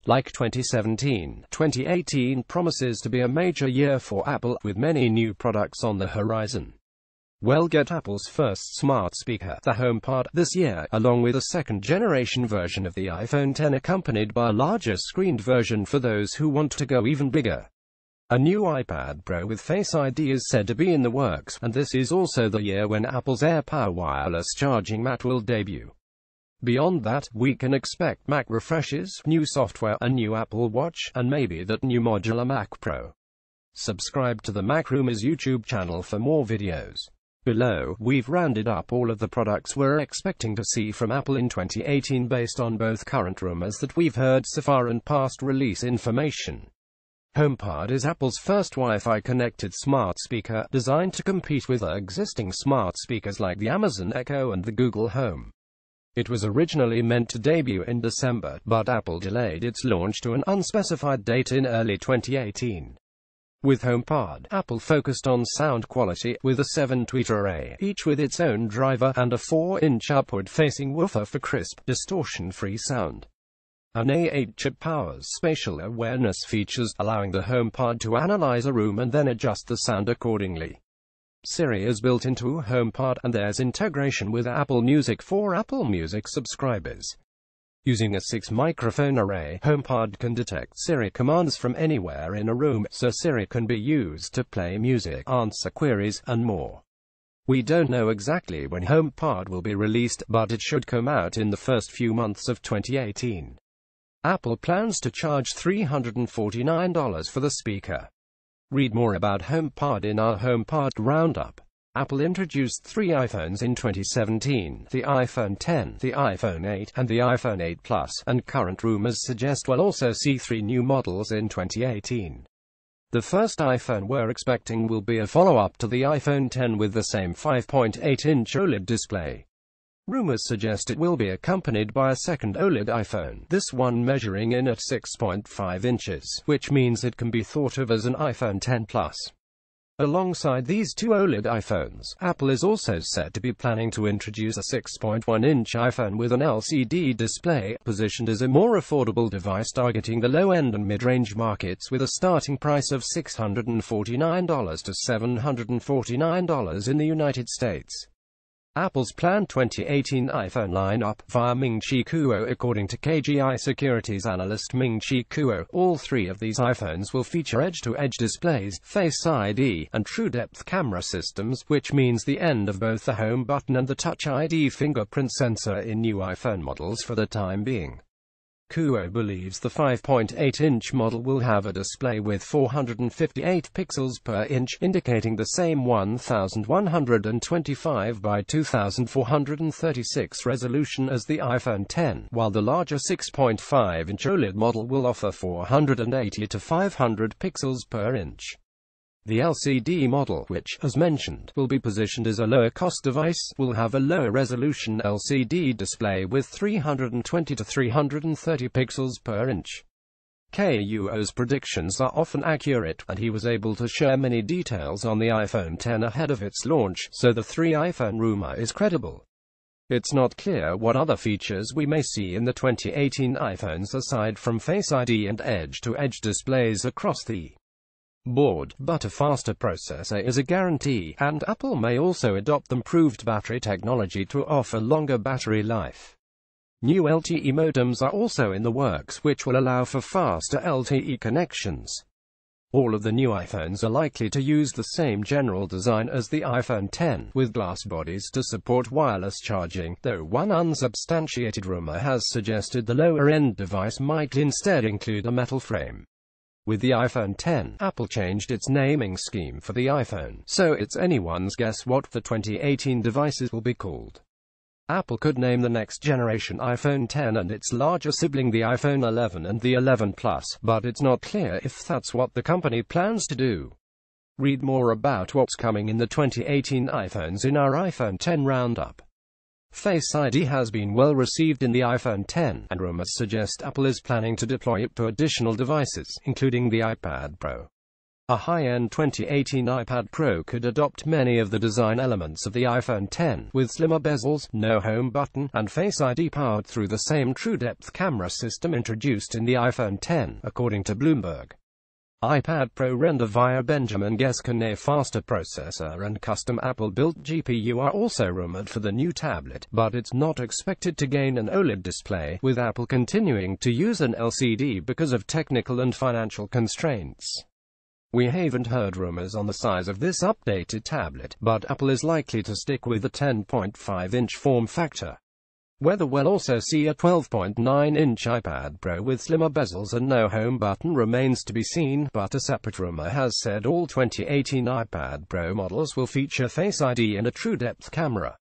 Like 2017, 2018 promises to be a major year for Apple, with many new products on the horizon. We'll get Apple's first smart speaker, the HomePod, this year, along with a second-generation version of the iPhone X accompanied by a larger screened version for those who want to go even bigger. A new iPad Pro with Face ID is said to be in the works, and this is also the year when Apple's AirPower wireless charging mat will debut. Beyond that, we can expect Mac refreshes, new software, a new Apple Watch, and maybe that new modular Mac Pro. Subscribe to the Mac Rumors YouTube channel for more videos. Below, we've rounded up all of the products we're expecting to see from Apple in 2018 based on both current rumors that we've heard so far and past release information. HomePod is Apple's first Wi-Fi connected smart speaker, designed to compete with existing smart speakers like the Amazon Echo and the Google Home. It was originally meant to debut in December, but Apple delayed its launch to an unspecified date in early 2018. With HomePod, Apple focused on sound quality, with a 7-tweet array, each with its own driver, and a 4-inch upward-facing woofer for crisp, distortion-free sound. An A8 chip powers spatial awareness features, allowing the HomePod to analyze a room and then adjust the sound accordingly. Siri is built into HomePod, and there's integration with Apple Music for Apple Music subscribers. Using a 6-microphone array, HomePod can detect Siri commands from anywhere in a room, so Siri can be used to play music, answer queries, and more. We don't know exactly when HomePod will be released, but it should come out in the first few months of 2018. Apple plans to charge $349 for the speaker. Read more about HomePod in our HomePod Roundup. Apple introduced 3 iPhones in 2017, the iPhone X, the iPhone 8, and the iPhone 8 Plus, and current rumors suggest we'll also see 3 new models in 2018. The first iPhone we're expecting will be a follow-up to the iPhone X with the same 5.8-inch OLED display. Rumors suggest it will be accompanied by a second OLED iPhone, this one measuring in at 6.5 inches, which means it can be thought of as an iPhone X Plus. Alongside these 2 OLED iPhones, Apple is also said to be planning to introduce a 6.1-inch iPhone with an LCD display, positioned as a more affordable device targeting the low-end and mid-range markets with a starting price of $649 to $749 in the United States. Apple's planned 2018 iPhone lineup, via Ming-Chi Kuo. According to KGI Securities analyst Ming-Chi Kuo, all 3 of these iPhones will feature edge-to-edge displays, Face ID, and true-depth camera systems, which means the end of both the home button and the Touch ID fingerprint sensor in new iPhone models for the time being. Kuo believes the 5.8-inch model will have a display with 458 pixels per inch, indicating the same 1125 by 2436 resolution as the iPhone X, while the larger 6.5-inch OLED model will offer 480 to 500 pixels per inch. The LCD model, which, as mentioned, will be positioned as a lower-cost device, will have a lower-resolution LCD display with 320 to 330 pixels per inch. Kuo's predictions are often accurate, and he was able to share many details on the iPhone X ahead of its launch, so the 3 iPhone rumor is credible. It's not clear what other features we may see in the 2018 iPhones aside from Face ID and edge-to-edge displays across the board, but a faster processor is a guarantee, and Apple may also adopt improved battery technology to offer longer battery life. New LTE modems are also in the works, which will allow for faster LTE connections. All of the new iPhones are likely to use the same general design as the iPhone X, with glass bodies to support wireless charging, though one unsubstantiated rumor has suggested the lower-end device might instead include a metal frame. With the iPhone X, Apple changed its naming scheme for the iPhone, so it's anyone's guess what the 2018 devices will be called. Apple could name the next generation iPhone X and its larger sibling the iPhone 11 and the 11 Plus, but it's not clear if that's what the company plans to do. Read more about what's coming in the 2018 iPhones in our iPhone X Roundup. Face ID has been well received in the iPhone X, and rumors suggest Apple is planning to deploy it to additional devices, including the iPad Pro. A high-end 2018 iPad Pro could adopt many of the design elements of the iPhone X, with slimmer bezels, no home button, and Face ID powered through the same true-depth camera system introduced in the iPhone X, according to Bloomberg. iPad Pro render via Benjamin Geskin faster processor and custom Apple-built GPU are also rumored for the new tablet, but it's not expected to gain an OLED display, with Apple continuing to use an LCD because of technical and financial constraints. We haven't heard rumors on the size of this updated tablet, but Apple is likely to stick with the 10.5-inch form factor. Whether we'll also see a 12.9-inch iPad Pro with slimmer bezels and no home button remains to be seen, but a separate rumor has said all 2018 iPad Pro models will feature Face ID and a true-depth camera.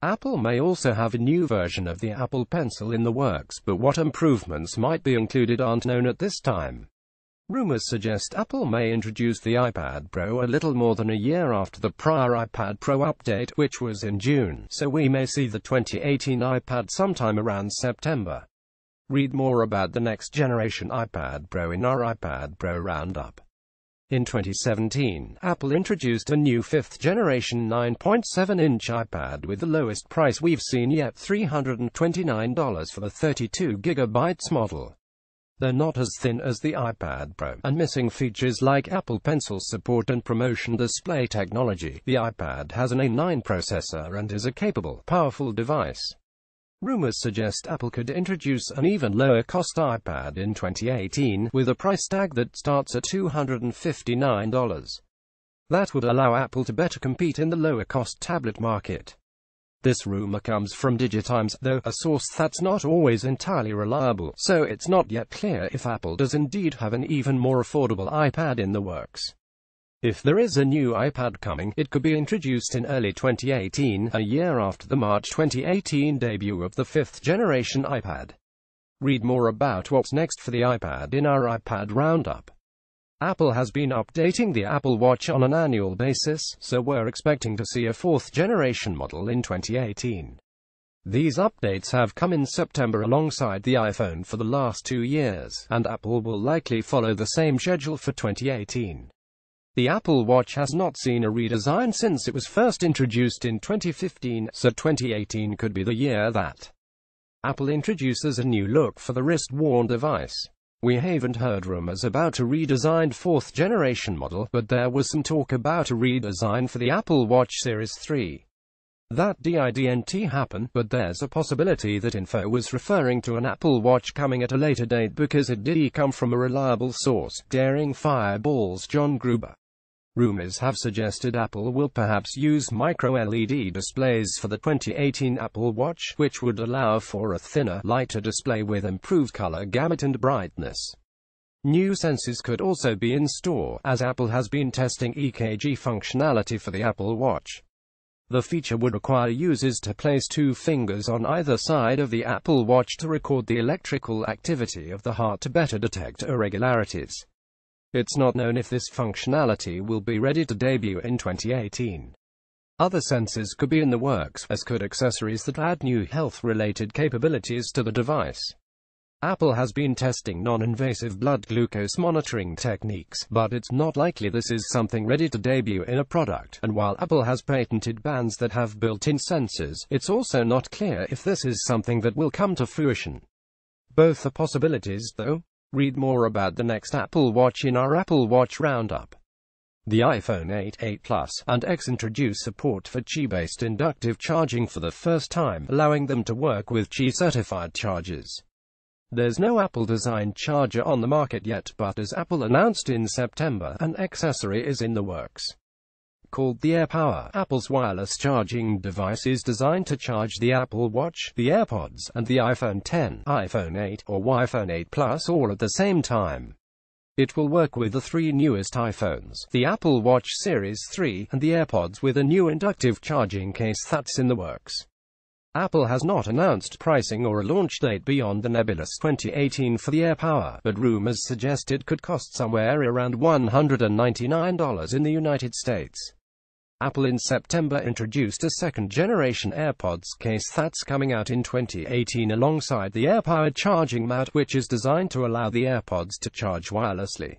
Apple may also have a new version of the Apple Pencil in the works, but what improvements might be included aren't known at this time. Rumors suggest Apple may introduce the iPad Pro a little more than a year after the prior iPad Pro update, which was in June, so we may see the 2018 iPad sometime around September. Read more about the next generation iPad Pro in our iPad Pro Roundup. In 2017, Apple introduced a new 5th generation 9.7-inch iPad with the lowest price we've seen yet, $329 for the 32GB model. They're not as thin as the iPad Pro, and missing features like Apple Pencil support and promotion display technology. The iPad has an A9 processor and is a capable, powerful device. Rumors suggest Apple could introduce an even lower-cost iPad in 2018, with a price tag that starts at $259. That would allow Apple to better compete in the lower-cost tablet market. This rumor comes from DigiTimes, though a source that's not always entirely reliable, so it's not yet clear if Apple does indeed have an even more affordable iPad in the works. If there is a new iPad coming, it could be introduced in early 2018, a year after the March 2018 debut of the 5th generation iPad. Read more about what's next for the iPad in our iPad Roundup. Apple has been updating the Apple Watch on an annual basis, so we're expecting to see a 4th generation model in 2018. These updates have come in September alongside the iPhone for the last 2 years, and Apple will likely follow the same schedule for 2018. The Apple Watch has not seen a redesign since it was first introduced in 2015, so 2018 could be the year that Apple introduces a new look for the wrist-worn device. We haven't heard rumors about a redesigned 4th generation model, but there was some talk about a redesign for the Apple Watch Series 3. That didn't happen, but there's a possibility that info was referring to an Apple Watch coming at a later date because it did come from a reliable source, Daring Fireball's John Gruber. Rumors have suggested Apple will perhaps use micro-LED displays for the 2018 Apple Watch, which would allow for a thinner, lighter display with improved color gamut and brightness. New sensors could also be in store, as Apple has been testing EKG functionality for the Apple Watch. The feature would require users to place 2 fingers on either side of the Apple Watch to record the electrical activity of the heart to better detect irregularities. It's not known if this functionality will be ready to debut in 2018. Other sensors could be in the works, as could accessories that add new health-related capabilities to the device. Apple has been testing non-invasive blood glucose monitoring techniques, but it's not likely this is something ready to debut in a product, and while Apple has patented bands that have built-in sensors, it's also not clear if this is something that will come to fruition. Both are possibilities, though. Read more about the next Apple Watch in our Apple Watch Roundup. The iPhone 8, 8 Plus, and X introduce support for Qi-based inductive charging for the first time, allowing them to work with Qi-certified chargers. There's no Apple-designed charger on the market yet, but as Apple announced in September, an accessory is in the works. Called the AirPower, Apple's wireless charging device is designed to charge the Apple Watch, the AirPods, and the iPhone X, iPhone 8, or iPhone 8 Plus all at the same time. It will work with the 3 newest iPhones, the Apple Watch Series 3, and the AirPods with a new inductive charging case that's in the works. Apple has not announced pricing or a launch date beyond the nebulous 2018 for the AirPower, but rumors suggest it could cost somewhere around $199 in the United States. Apple in September introduced a second-generation AirPods case that's coming out in 2018 alongside the AirPower charging mat, which is designed to allow the AirPods to charge wirelessly.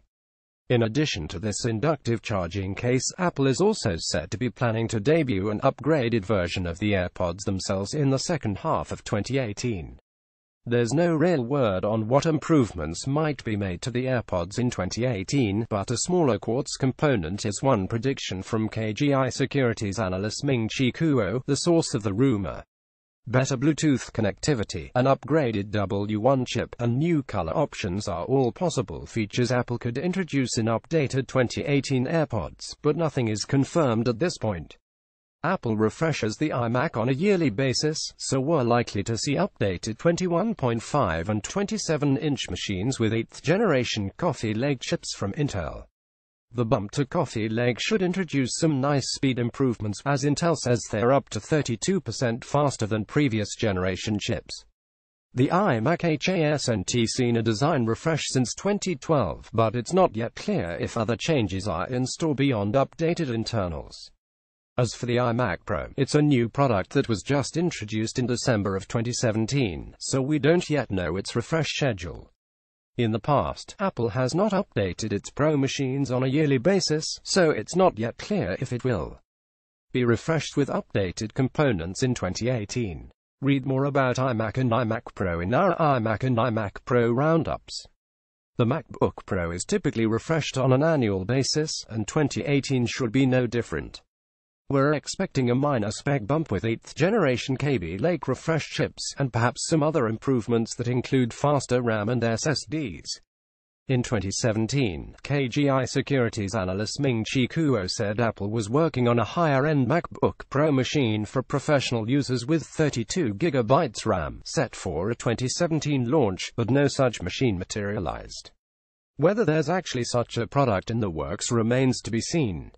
In addition to this inductive charging case, Apple is also said to be planning to debut an upgraded version of the AirPods themselves in the second half of 2018. There's no real word on what improvements might be made to the AirPods in 2018, but a smaller quartz component is one prediction from KGI Securities analyst Ming-Chi Kuo, the source of the rumor. Better Bluetooth connectivity, an upgraded W1 chip, and new color options are all possible features Apple could introduce in updated 2018 AirPods, but nothing is confirmed at this point. Apple refreshes the iMac on a yearly basis, so we're likely to see updated 21.5 and 27-inch machines with 8th generation Coffee Lake chips from Intel. The bump to Coffee Lake should introduce some nice speed improvements, as Intel says they're up to 32% faster than previous generation chips. The iMac hasn't seen a design refresh since 2012, but it's not yet clear if other changes are in store beyond updated internals. As for the iMac Pro, it's a new product that was just introduced in December of 2017, so we don't yet know its refresh schedule. In the past, Apple has not updated its Pro machines on a yearly basis, so it's not yet clear if it will be refreshed with updated components in 2018. Read more about iMac and iMac Pro in our iMac and iMac Pro roundups. The MacBook Pro is typically refreshed on an annual basis, and 2018 should be no different. We're expecting a minor spec bump with 8th generation Kaby Lake refresh chips, and perhaps some other improvements that include faster RAM and SSDs. In 2017, KGI Securities analyst Ming-Chi Kuo said Apple was working on a higher-end MacBook Pro machine for professional users with 32GB RAM, set for a 2017 launch, but no such machine materialized. Whether there's actually such a product in the works remains to be seen.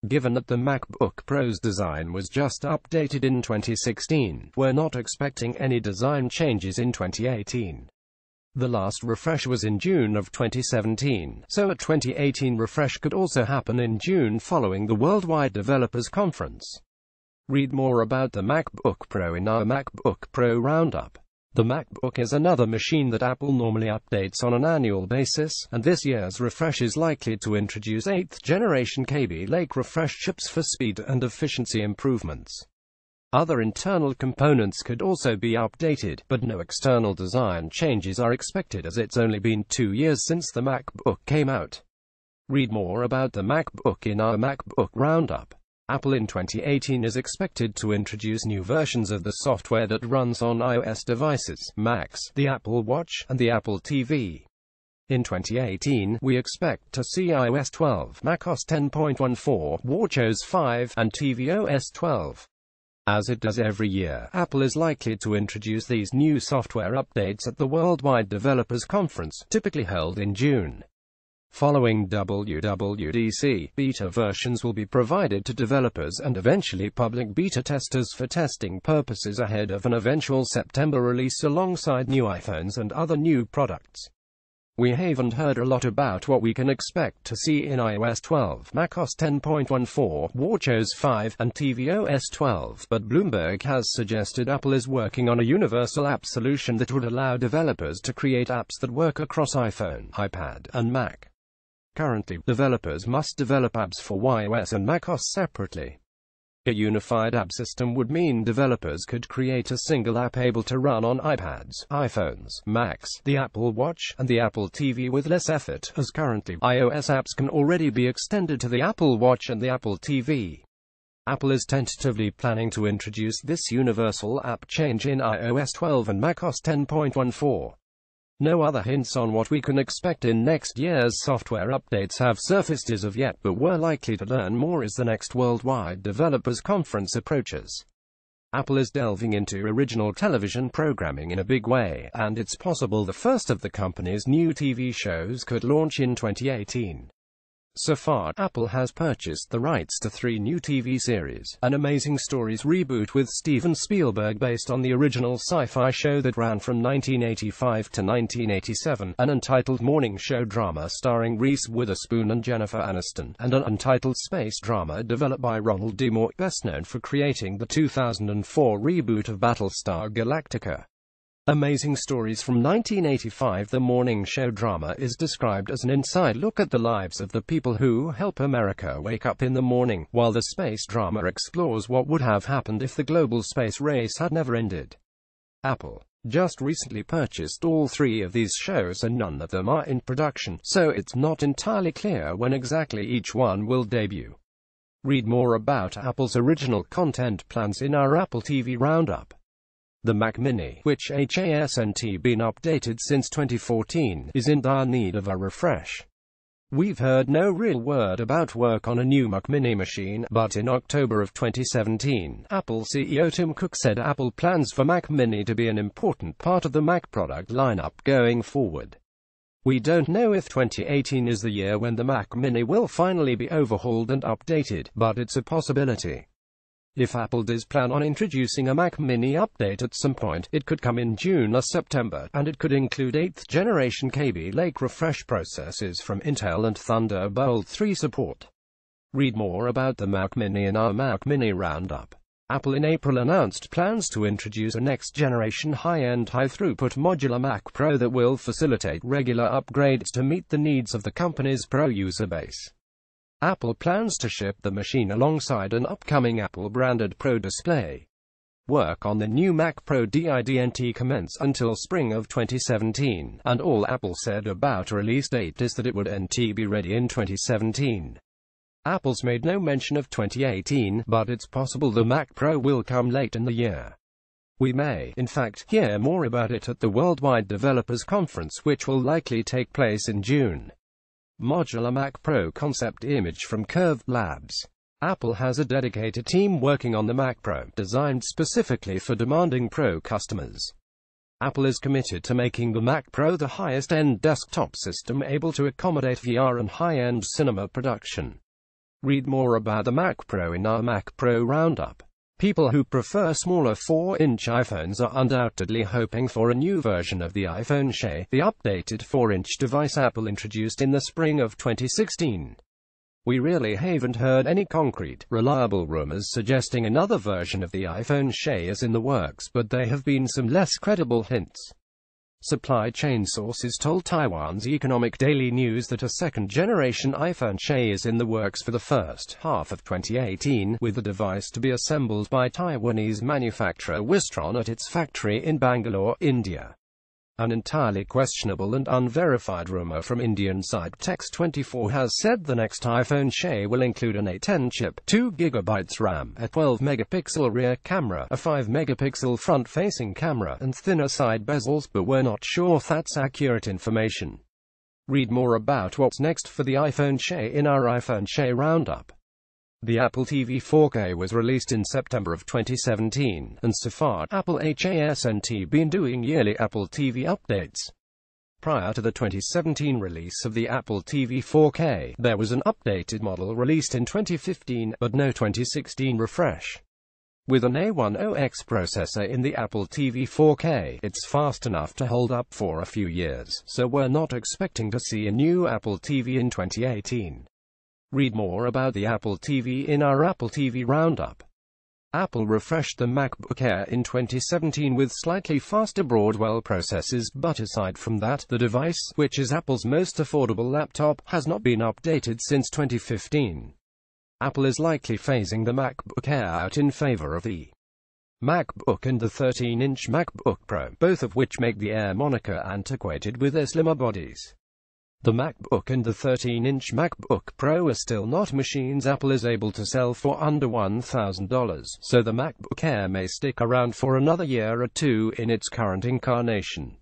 Given that the MacBook Pro's design was just updated in 2016, we're not expecting any design changes in 2018. The last refresh was in June of 2017, so a 2018 refresh could also happen in June following the Worldwide Developers Conference. Read more about the MacBook Pro in our MacBook Pro Roundup. The MacBook is another machine that Apple normally updates on an annual basis, and this year's refresh is likely to introduce 8th generation Kaby Lake refresh chips for speed and efficiency improvements. Other internal components could also be updated, but no external design changes are expected as it's only been 2 years since the MacBook came out. Read more about the MacBook in our MacBook Roundup. Apple in 2018 is expected to introduce new versions of the software that runs on iOS devices, Macs, the Apple Watch, and the Apple TV. In 2018, we expect to see iOS 12, macOS 10.14, watchOS 5, and tvOS 12. As it does every year, Apple is likely to introduce these new software updates at the Worldwide Developers Conference, typically held in June. Following WWDC, beta versions will be provided to developers and eventually public beta testers for testing purposes ahead of an eventual September release alongside new iPhones and other new products. We haven't heard a lot about what we can expect to see in iOS 12, macOS 10.14, watchOS 5, and tvOS 12, but Bloomberg has suggested Apple is working on a universal app solution that would allow developers to create apps that work across iPhone, iPad, and Mac. Currently, developers must develop apps for iOS and macOS separately. A unified app system would mean developers could create a single app able to run on iPads, iPhones, Macs, the Apple Watch, and the Apple TV with less effort, as currently, iOS apps can already be extended to the Apple Watch and the Apple TV. Apple is tentatively planning to introduce this universal app change in iOS 12 and macOS 10.14. No other hints on what we can expect in next year's software updates have surfaced as of yet, but we're likely to learn more as the next Worldwide Developers Conference approaches. Apple is delving into original television programming in a big way, and it's possible the first of the company's new TV shows could launch in 2018. So far, Apple has purchased the rights to 3 new TV series: an Amazing Stories reboot with Steven Spielberg based on the original sci-fi show that ran from 1985 to 1987, an untitled morning show drama starring Reese Witherspoon and Jennifer Aniston, and an untitled space drama developed by Ronald D. Moore, best known for creating the 2004 reboot of Battlestar Galactica. Amazing Stories from 1985. The morning show drama is described as an inside look at the lives of the people who help America wake up in the morning, while the space drama explores what would have happened if the global space race had never ended. Apple just recently purchased all three of these shows and none of them are in production, so it's not entirely clear when exactly each one will debut. Read more about Apple's original content plans in our Apple TV Roundup. The Mac Mini, which hasn't been updated since 2014, is in dire need of a refresh. We've heard no real word about work on a new Mac Mini machine, but in October of 2017, Apple CEO Tim Cook said Apple plans for Mac Mini to be an important part of the Mac product lineup going forward. We don't know if 2018 is the year when the Mac Mini will finally be overhauled and updated, but it's a possibility. If Apple does plan on introducing a Mac Mini update at some point, it could come in June or September, and it could include 8th generation Kaby Lake refresh processors from Intel and Thunderbolt 3 support. Read more about the Mac Mini in our Mac Mini Roundup. Apple in April announced plans to introduce a next-generation high-end, high-throughput modular Mac Pro that will facilitate regular upgrades to meet the needs of the company's Pro user base. Apple plans to ship the machine alongside an upcoming Apple-branded Pro display. Work on the new Mac Pro didn't commence until spring of 2017, and all Apple said about a release date is that it would be ready in 2017. Apple's made no mention of 2018, but it's possible the Mac Pro will come late in the year. We may, in fact, hear more about it at the Worldwide Developers Conference, which will likely take place in June. Modular Mac Pro concept image from Curved Labs. Apple has a dedicated team working on the Mac Pro, designed specifically for demanding Pro customers. Apple is committed to making the Mac Pro the highest-end desktop system able to accommodate VR and high-end cinema production. Read more about the Mac Pro in our Mac Pro Roundup. People who prefer smaller 4-inch iPhones are undoubtedly hoping for a new version of the iPhone SE, the updated 4-inch device Apple introduced in the spring of 2016. We really haven't heard any concrete, reliable rumors suggesting another version of the iPhone SE is in the works, but there have been some less credible hints. Supply chain sources told Taiwan's Economic Daily News that a second-generation iPhone SE is in the works for the first half of 2018, with the device to be assembled by Taiwanese manufacturer Wistron at its factory in Bangalore, India. An entirely questionable and unverified rumor from Indian site Text24 has said the next iPhone SE will include an A10 chip, 2GB RAM, a 12-megapixel rear camera, a 5-megapixel front-facing camera, and thinner side bezels, but we're not sure if that's accurate information. Read more about what's next for the iPhone SE in our iPhone SE Roundup. The Apple TV 4K was released in September of 2017, and so far, Apple hasn't been doing yearly Apple TV updates. Prior to the 2017 release of the Apple TV 4K, there was an updated model released in 2015, but no 2016 refresh. With an A10X processor in the Apple TV 4K, it's fast enough to hold up for a few years, so we're not expecting to see a new Apple TV in 2018. Read more about the Apple TV in our Apple TV Roundup. Apple refreshed the MacBook Air in 2017 with slightly faster Broadwell processors, but aside from that, the device, which is Apple's most affordable laptop, has not been updated since 2015. Apple is likely phasing the MacBook Air out in favor of the MacBook and the 13-inch MacBook Pro, both of which make the Air moniker antiquated with their slimmer bodies. The MacBook and the 13-inch MacBook Pro are still not machines Apple is able to sell for under $1,000, so the MacBook Air may stick around for another year or two in its current incarnation.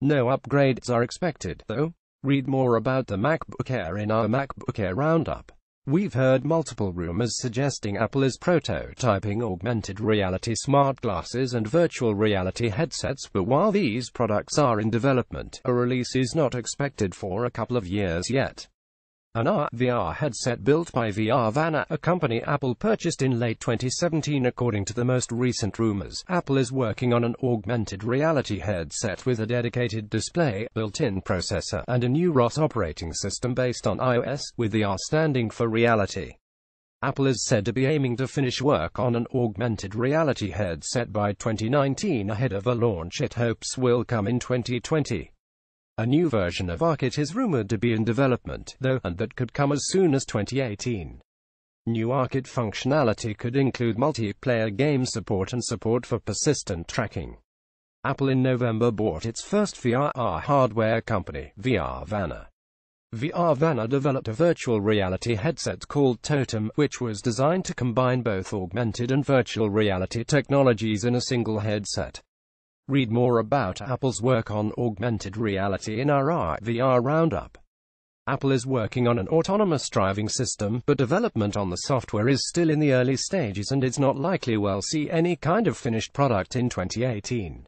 No upgrades are expected, though. Read more about the MacBook Air in our MacBook Air Roundup. We've heard multiple rumors suggesting Apple is prototyping augmented reality smart glasses and virtual reality headsets, but while these products are in development, a release is not expected for a couple of years yet. An AR/VR headset built by VRVana, a company Apple purchased in late 2017. According to the most recent rumors, Apple is working on an augmented reality headset with a dedicated display, built-in processor, and a new ROS operating system based on iOS, with the R standing for reality. Apple is said to be aiming to finish work on an augmented reality headset by 2019 ahead of a launch it hopes will come in 2020. A new version of ARKit is rumored to be in development, though, and that could come as soon as 2018. New ARKit functionality could include multiplayer game support and support for persistent tracking. Apple in November bought its first VR hardware company, VRVana. VRVana developed a virtual reality headset called Totem, which was designed to combine both augmented and virtual reality technologies in a single headset. Read more about Apple's work on augmented reality in our VR Roundup. Apple is working on an autonomous driving system, but development on the software is still in the early stages and it's not likely we'll see any kind of finished product in 2018.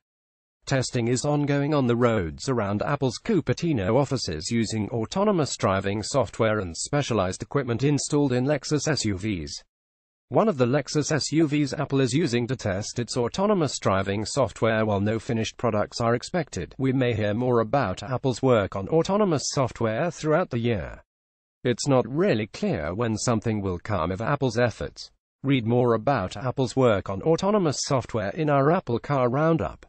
Testing is ongoing on the roads around Apple's Cupertino offices using autonomous driving software and specialized equipment installed in Lexus SUVs. One of the Lexus SUVs Apple is using to test its autonomous driving software. While no finished products are expected, we may hear more about Apple's work on autonomous software throughout the year. It's not really clear when something will come of Apple's efforts. Read more about Apple's work on autonomous software in our Apple Car Roundup.